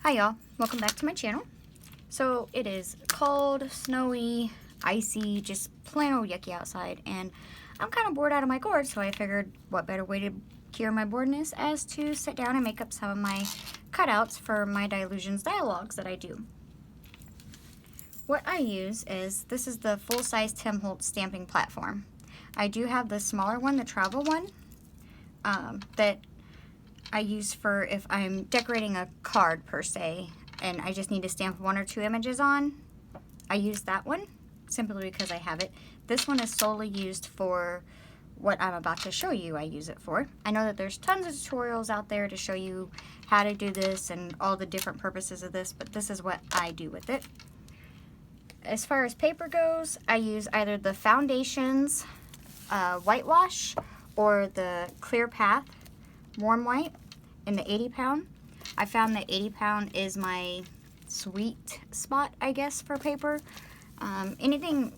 Hi y'all, welcome back to my channel. So it is cold, snowy, icy, just plain old yucky outside, and I'm kind of bored out of my gourd, so I figured what better way to cure my boredness as to sit down and make up some of my cutouts for my Dylusions dialogues that I do. What I use is, this is the full-size Holtz stamping platform. I do have the smaller one, the travel one, that I use for if I'm decorating a card per se and I just need to stamp one or two images on. I use that one simply because I have it. This one is solely used for what I'm about to show you I use it for. I know that there's tons of tutorials out there to show you how to do this and all the different purposes of this, but this is what I do with it. As far as paper goes, I use either the Foundations whitewash or the Clear Path warm white in the 80 pound. I found that 80 pound is my sweet spot, I guess, for paper. Anything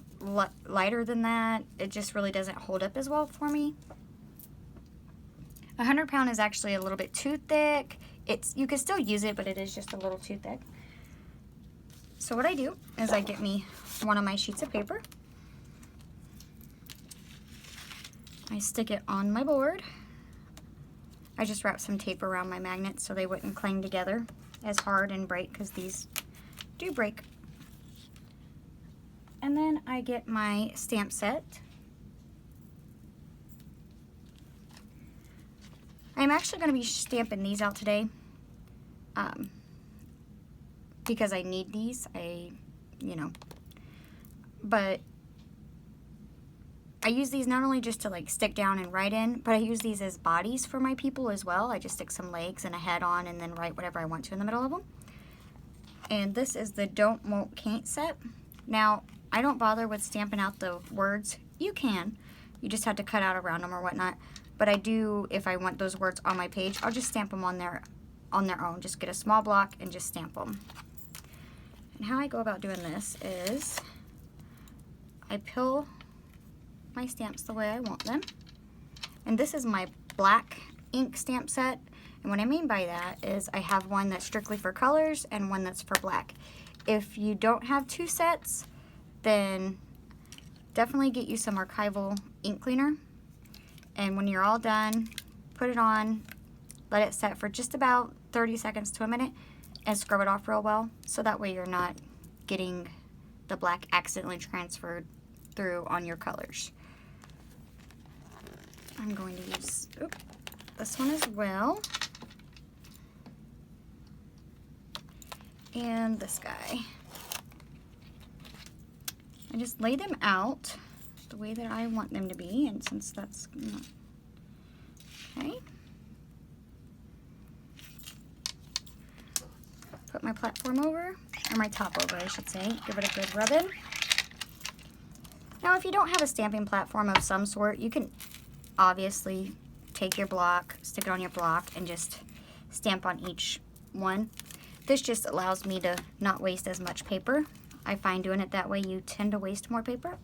lighter than that, it just really doesn't hold up as well for me. 100 pound is actually a little bit too thick. You can still use it, but it is just a little too thick. So what I do is I get me one of my sheets of paper. I stick it on my board. I just wrap some tape around my magnets so they wouldn't cling together as hard and break, because these do break. And then I get my stamp set. I'm actually going to be stamping these out today because I need these. But I use these not only just to like stick down and write in, but I use these as bodies for my people as well. I just stick some legs and a head on and then write whatever I want to in the middle of them. And this is the Don't Won't Can't set. Now, I don't bother with stamping out the words. You can. You just have to cut out around them or whatnot. But I do, if I want those words on my page, I'll just stamp them on their own. Just get a small block and just stamp them. And how I go about doing this is I peel my stamps the way I want them. And this is my black ink stamp set. And what I mean by that is I have one that's strictly for colors and one that's for black. If you don't have two sets, then definitely get you some archival ink cleaner. And when you're all done, put it on, let it set for just about 30 seconds to a minute, and scrub it off real well, so that way you're not getting the black accidentally transferred through on your colors. I'm going to use this one as well. And this guy. I just lay them out the way that I want them to be, and since that's not okay. Put my platform over, or my top over, I should say. Give it a good rub in. Now, if you don't have a stamping platform of some sort, you can obviously take your block, stick it on your block, and just stamp on each one. This just allows me to not waste as much paper. I find doing it that way you tend to waste more paper.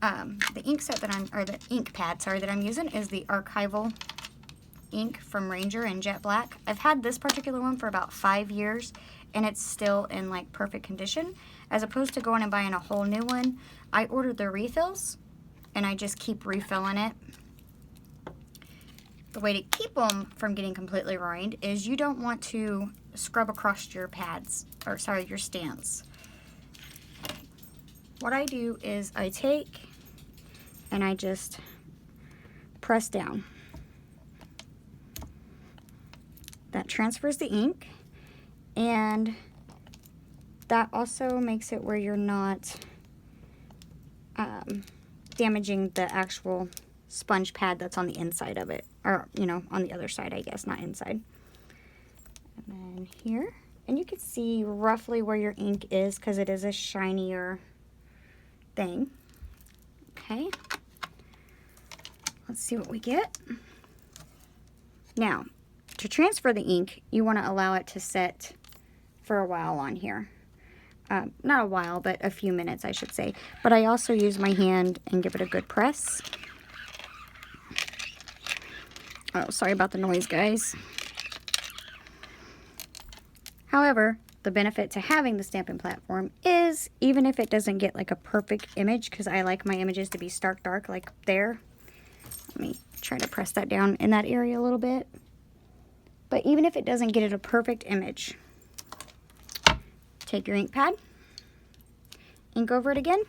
The ink set the ink pad, that I'm using is the archival ink from Ranger in Jet Black. I've had this particular one for about 5 years, and it's still in like perfect condition. As opposed to going and buying a whole new one, I ordered the refills, and I just keep refilling it. The way to keep them from getting completely ruined is you don't want to scrub across your pads, or sorry, your stamps. What I do is I take and I just press down. That transfers the ink, and that also makes it where you're not damaging the actual sponge pad that's on the inside of it, or on the other side, I guess, not inside. And then here, and you can see roughly where your ink is because it is a shinier thing. Okay, let's see what we get. Now, to transfer the ink, you want to allow it to set for a while on here. Not a while, but a few minutes, I should say. But I also use my hand and give it a good press. Oh, sorry about the noise, guys. However, the benefit to having the stamping platform is, even if it doesn't get like a perfect image, because I like my images to be stark dark like there. Let me try to press that down in that area a little bit. But even if it doesn't get it a perfect image, take your ink pad, ink over it again.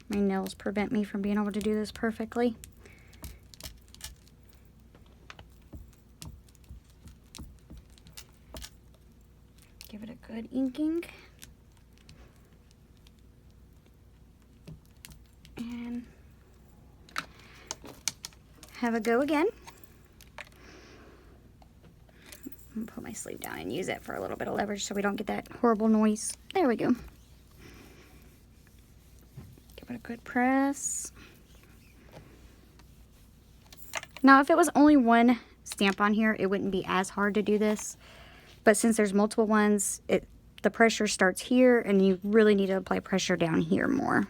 My nails prevent me from being able to do this perfectly. Give it a good inking. And have a go again. I'm gonna put my sleeve down and use it for a little bit of leverage so we don't get that horrible noise. There we go. Give it a good press. Now, if it was only one stamp on here, it wouldn't be as hard to do this. But since there's multiple ones, the pressure starts here, and you really need to apply pressure down here more.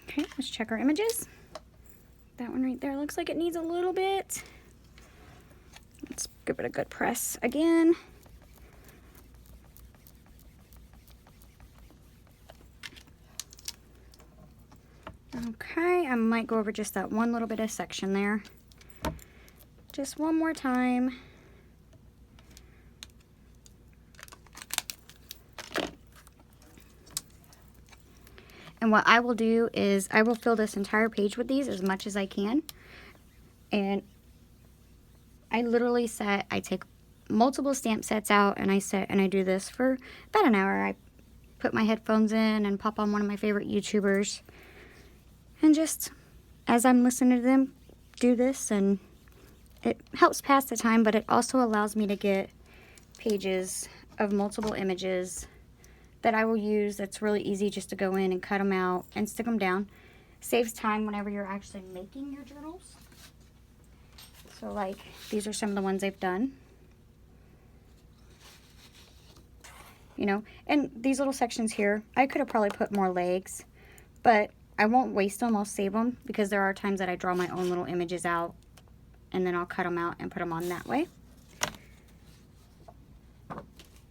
Okay, let's check our images. That one right there looks like it needs a little bit. Let's give it a good press again. Okay, I might go over just that one little bit of section there. Just one more time. And what I will do is I will fill this entire page with these as much as I can. And I literally I take multiple stamp sets out, and I do this for about an hour. I put my headphones in and pop on one of my favorite YouTubers. And just, as I'm listening to them do this, and it helps pass the time, but it also allows me to get pages of multiple images that I will use. That's really easy just to go in and cut them out and stick them down. Saves time whenever you're actually making your journals. So like, these are some of the ones I've done. You know, and these little sections here, I could have probably put more legs, but I won't waste them, I'll save them, because there are times that I draw my own little images out, and then I'll cut them out and put them on that way.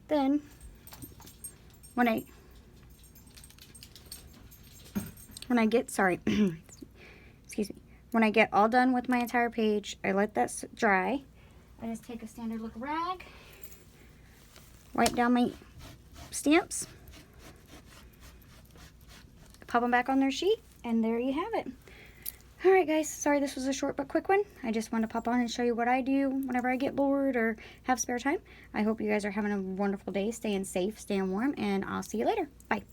Then, when I get, sorry, excuse me, when I get all done with my entire page, I let that dry. I just take a standard look rag, wipe down my stamps, pop them back on their sheet, and there you have it. Alright guys, sorry this was a short but quick one. I just wanted to pop on and show you what I do whenever I get bored or have spare time. I hope you guys are having a wonderful day, staying safe, staying warm, and I'll see you later. Bye.